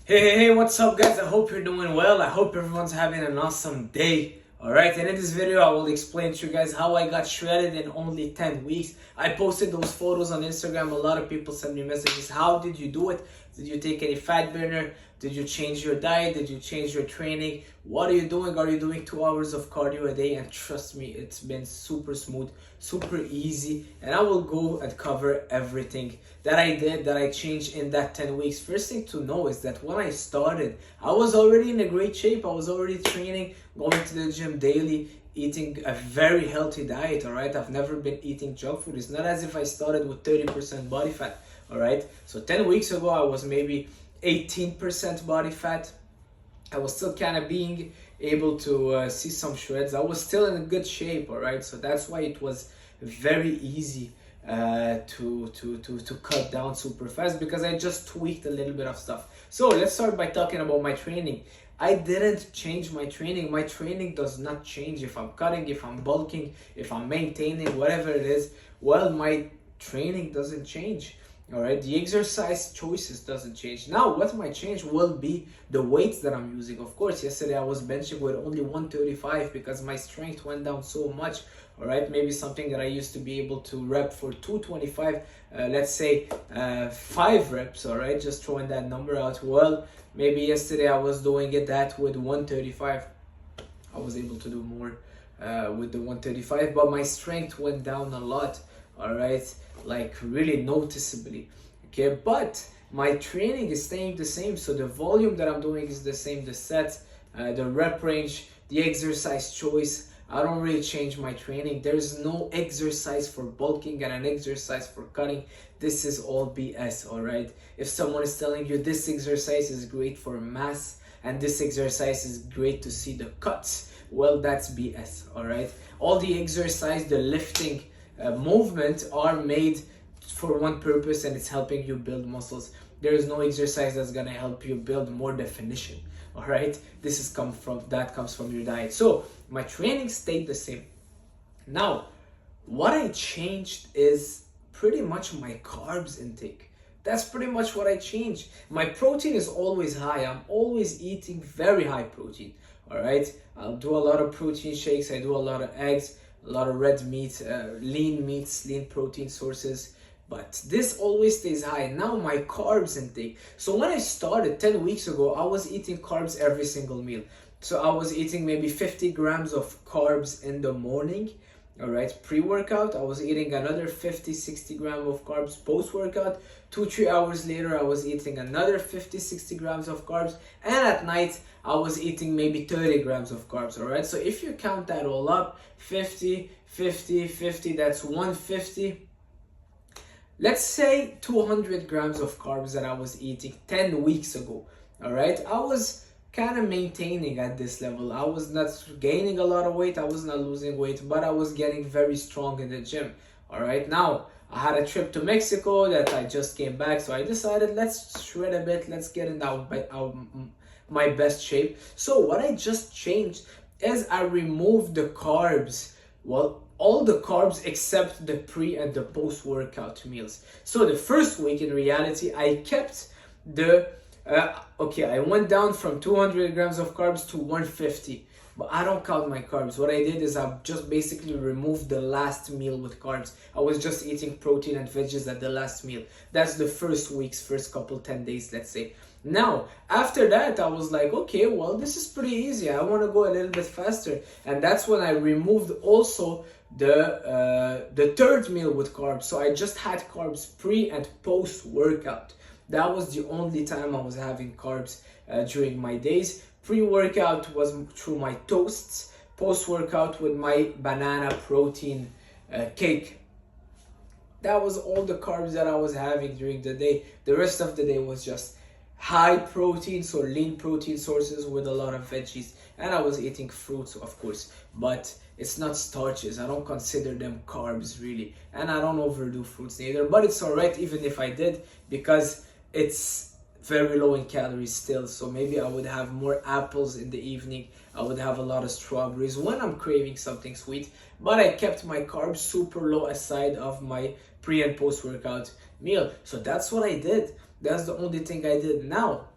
Hey, what's up guys? I hope you're doing well. I hope everyone's having an awesome day. Alright, and in this video I will explain to you guys how I got shredded in only 10 weeks. I posted those photos on Instagram. A lot of people send me messages. How did you do it? Did you take any fat burner? Did you change your diet? Did you change your training? What are you doing? Are you doing 2 hours of cardio a day? And trust me, it's been super smooth, super easy. And I will go and cover everything that I did, that I changed in that 10 weeks. First thing to know is that when I started, I was already in a great shape. I was already training, going to the gym daily, eating a very healthy diet. All right, I've never been eating junk food. It's not as if I started with 30% body fat. All right, so 10 weeks ago I was maybe 18% body fat. I was still kind of being able to see some shreds. I was still in good shape. All right, so that's why it was very easy to cut down super fast, because I just tweaked a little bit of stuff. So let's start by talking about my training. I didn't change my training. My training does not change if I'm cutting, if I'm bulking, if I'm maintaining, whatever it is. Well, my training doesn't change. All right, the exercise choices doesn't change. Now what might change will be the weights that I'm using. Of course, yesterday I was benching with only 135 because my strength went down so much. All right, maybe something that I used to be able to rep for 225, let's say 5 reps. All right, just throwing that number out. Well, maybe yesterday I was doing it that with 135. I was able to do more with the 135, but my strength went down a lot. All right, like really noticeably. Okay, but my training is staying the same, so the volume that I'm doing is the same, the sets, the rep range, the exercise choice. I don't really change my training. There's no exercise for bulking and an exercise for cutting. This is all BS. All right, if someone is telling you this exercise is great for mass and this exercise is great to see the cuts, well, that's BS. All right, all the exercise, the lifting, movement are made for one purpose, and it's helping you build muscles. There is no exercise that's gonna help you build more definition. All right, this is comes from your diet. So my training stayed the same. Now what I changed is pretty much my carbs intake. That's pretty much what I changed. My protein is always high. I'm always eating very high protein. All right, I'll do a lot of protein shakes. I do a lot of eggs, a lot of red meat, lean meats, lean protein sources, but this always stays high. Now my carbs intake. So when I started 10 weeks ago, I was eating carbs every single meal. So I was eating maybe 50 grams of carbs in the morning. All right, pre-workout, I was eating another 50-60 grams of carbs. Post-workout, 2-3 hours later, I was eating another 50-60 grams of carbs. And at night, I was eating maybe 30 grams of carbs. All right, so if you count that all up, 50, 50, 50, that's 150. Let's say 200 grams of carbs that I was eating 10 weeks ago. All right, I was kind of maintaining at this level. I was not gaining a lot of weight, I was not losing weight, but I was getting very strong in the gym. All right, now I had a trip to Mexico that I just came back, so I decided let's shred a bit, let's get in my best shape. So what I just changed is I removed the carbs. Well, all the carbs except the pre and the post workout meals. So the first week, in reality, I kept the I went down from 200 grams of carbs to 150, but I don't count my carbs. What I did is I just basically removed the last meal with carbs. I was just eating protein and veggies at the last meal. That's the first week's first couple 10 days, let's say. Now after that, I was like, okay, well, this is pretty easy. I want to go a little bit faster, and that's when I removed also the third meal with carbs. So I just had carbs pre and post workout. That was the only time I was having carbs during my days. Pre-workout was through my toasts. Post-workout with my banana protein cake. That was all the carbs that I was having during the day. The rest of the day was just high protein, so lean protein sources with a lot of veggies. And I was eating fruits, of course, but it's not starches. I don't consider them carbs really. And I don't overdo fruits either, but it's all right even if I did, because it's very low in calories still. So maybe I would have more apples in the evening. I would have a lot of strawberries when I'm craving something sweet, but I kept my carbs super low aside of my pre and post workout meal. So that's what I did. That's the only thing I did. Now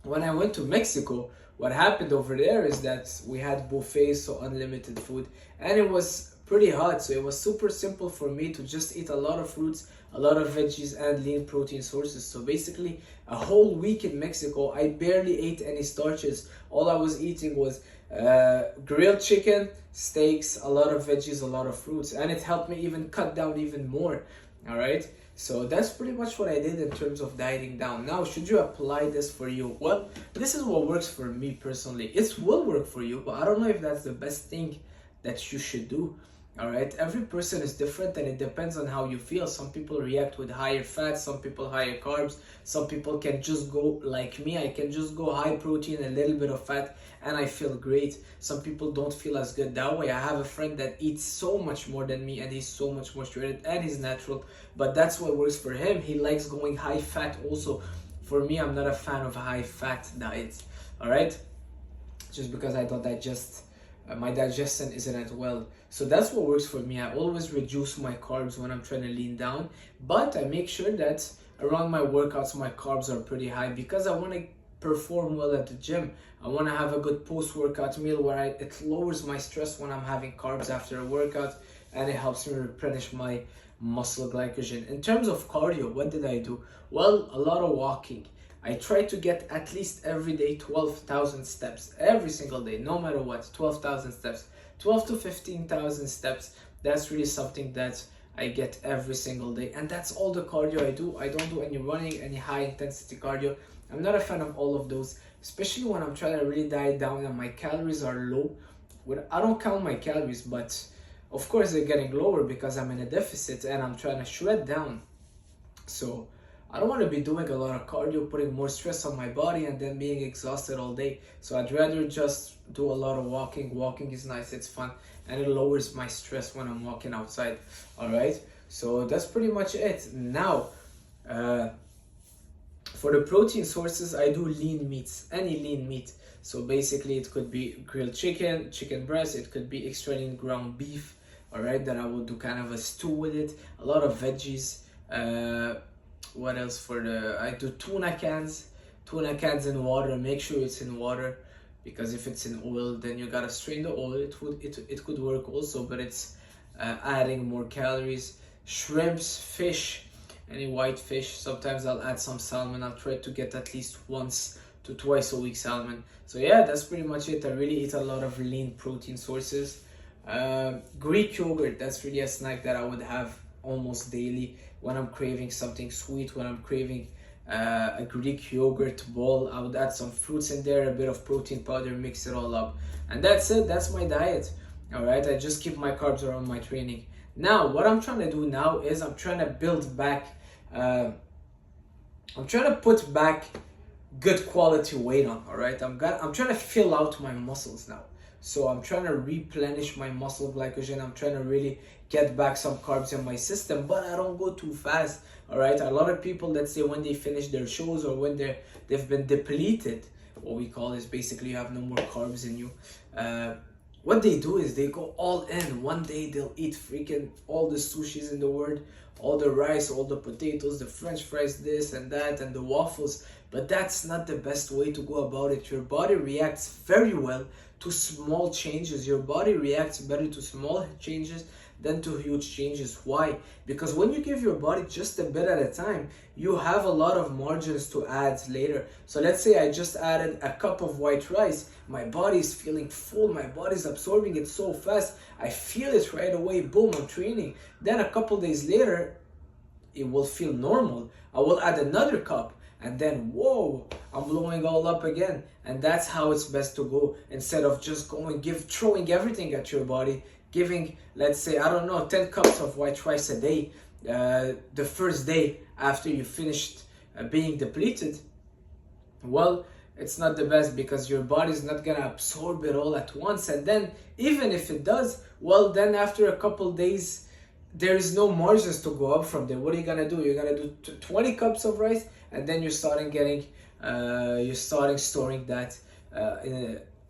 when I went to Mexico, what happened over there is that we had buffets, so unlimited food, and it was pretty hot. So it was super simple for me to just eat a lot of fruits, a lot of veggies, and lean protein sources. So basically, a whole week in Mexico, I barely ate any starches. All I was eating was grilled chicken, steaks, a lot of veggies, a lot of fruits, and it helped me even cut down even more. All right. So that's pretty much what I did in terms of dieting down. Now, should you apply this for you? Well, this is what works for me personally. It will work for you, but I don't know if that's the best thing that you should do. All right, every person is different and it depends on how you feel. Some people react with higher fat, some people higher carbs, some people can just go like me. I can just go high protein, a little bit of fat, and I feel great. Some people don't feel as good that way. I have a friend that eats so much more than me and he's so much more shredded and he's natural, but that's what works for him. He likes going high fat also. For me, I'm not a fan of high fat diets. All right, just because I don't digest, my digestion isn't as well. So that's what works for me. I always reduce my carbs when I'm trying to lean down, but I make sure that around my workouts my carbs are pretty high because I want to perform well at the gym. I want to have a good post-workout meal where it lowers my stress when I'm having carbs after a workout, and it helps me replenish my muscle glycogen. In terms of cardio, what did I do? Well, a lot of walking. I try to get at least every day 12,000 steps every single day, no matter what. 12,000 steps, 12 to 15,000 steps. That's really something that I get every single day, and that's all the cardio I do. I don't do any running, any high intensity cardio. I'm not a fan of all of those, especially when I'm trying to really diet down and my calories are low. I don't count my calories, but of course they're getting lower because I'm in a deficit and I'm trying to shred down. So I don't want to be doing a lot of cardio, putting more stress on my body and then being exhausted all day. So I'd rather just do a lot of walking. Walking is nice, it's fun, and it lowers my stress when I'm walking outside. All right, so that's pretty much it. Now, for the protein sources, I do lean meats, any lean meat. So basically it could be grilled chicken, chicken breast, it could be extra lean ground beef, all right, that I will do kind of a stew with it, a lot of veggies. What else for the, I do tuna cans in water. Make sure it's in water, because if it's in oil then you gotta strain the oil. It could work also, but it's adding more calories. Shrimps, fish, any white fish. Sometimes I'll add some salmon. I'll try to get at least once to twice a week salmon. So yeah, that's pretty much it. I really eat a lot of lean protein sources. Greek yogurt, that's really a snack that I would have almost daily when I'm craving something sweet. When I'm craving a Greek yogurt bowl, I would add some fruits in there, a bit of protein powder, mix it all up, and that's it. That's my diet. All right, I just keep my carbs around my training. Now what I'm trying to do now is I'm trying to build back, I'm trying to put back good quality weight on. All right, I'm trying to fill out my muscles now. So I'm trying to replenish my muscle glycogen. I'm trying to really get back some carbs in my system, but I don't go too fast. All right, a lot of people, let's say when they finish their shows or when they've been depleted, what we call is basically you have no more carbs in you. What they do is they go all in. One day they'll eat freaking all the sushis in the world, all the rice, all the potatoes, the french fries, this and that, and the waffles. But that's not the best way to go about it. Your body reacts very well to small changes. Your body reacts better to small changes than to huge changes. Why? Because when you give your body just a bit at a time, you have a lot of margins to add later. So let's say I just added a cup of white rice. My body is feeling full. My body's absorbing it so fast. I feel it right away. Boom, I'm training. Then a couple days later, it will feel normal. I will add another cup, and then whoa, I'm blowing all up again. And that's how it's best to go, instead of just throwing everything at your body, giving, let's say, I don't know, 10 cups of white rice a day the first day after you finished being depleted. Well, it's not the best, because your body's not gonna absorb it all at once. And then even if it does, well, then after a couple days, there is no margins to go up from there. What are you gonna do? You're gonna do 20 cups of rice, and then you're starting storing that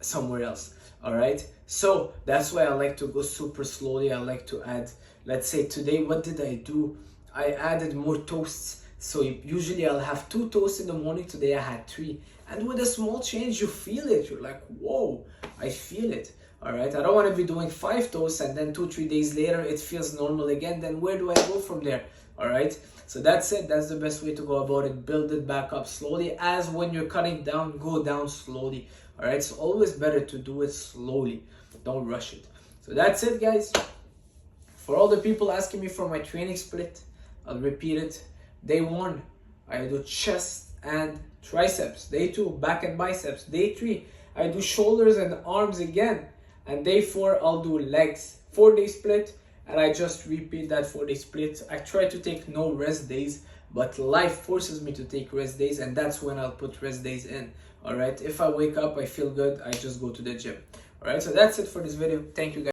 somewhere else. All right, so that's why I like to go super slowly. I like to add, let's say today, what did I do? I added more toasts So usually I'll have 2 toasts in the morning. Today I had 3. And with a small change, you feel it. You're like, whoa, I feel it. All right. I don't want to be doing 5 toasts and then 2-3 days later it feels normal again. Then where do I go from there? All right. So that's it. That's the best way to go about it. Build it back up slowly. As when you're cutting down, go down slowly. All right. So always better to do it slowly. Don't rush it. So that's it, guys. For all the people asking me for my training split, I'll repeat it. Day 1, I do chest and triceps. Day 2, back and biceps. Day 3, I do shoulders and arms again. And day 4, I'll do legs. 4-day split, and I just repeat that 4-day split. I try to take no rest days, but life forces me to take rest days, and that's when I'll put rest days in. All right. If I wake up, I feel good, I just go to the gym. All right. So that's it for this video. Thank you, guys.